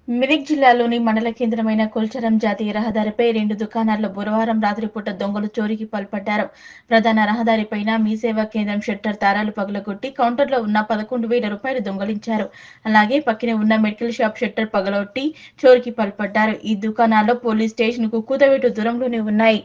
మెదక్ జిల్లాలోని మండల కేంద్రమైన కొల్చారం జాతీయ రహదారిపై 2 దుకాణాల్లో బుధవారం రాత్రిపూట దొంగలు చోరీకి పాల్పడ్డారు. ప్రధాన రహదారిపైన మీ సేవా కేంద్రం షట్టర్ తారాలు పగలగొట్టి కౌంటర్లో ఉన్న రూ. 11,000 దొంగిలించారు. అలాగే పక్కనే ఉన్న మెడికల్ షాప్ షట్టర్ పగలగొట్టి చోరీకి పాల్పడ్డారు. ఈ దుకాణాల్లో పోలీస్ స్టేషన్కు కూతవేటు దూరంలోనే ఉన్నాయి.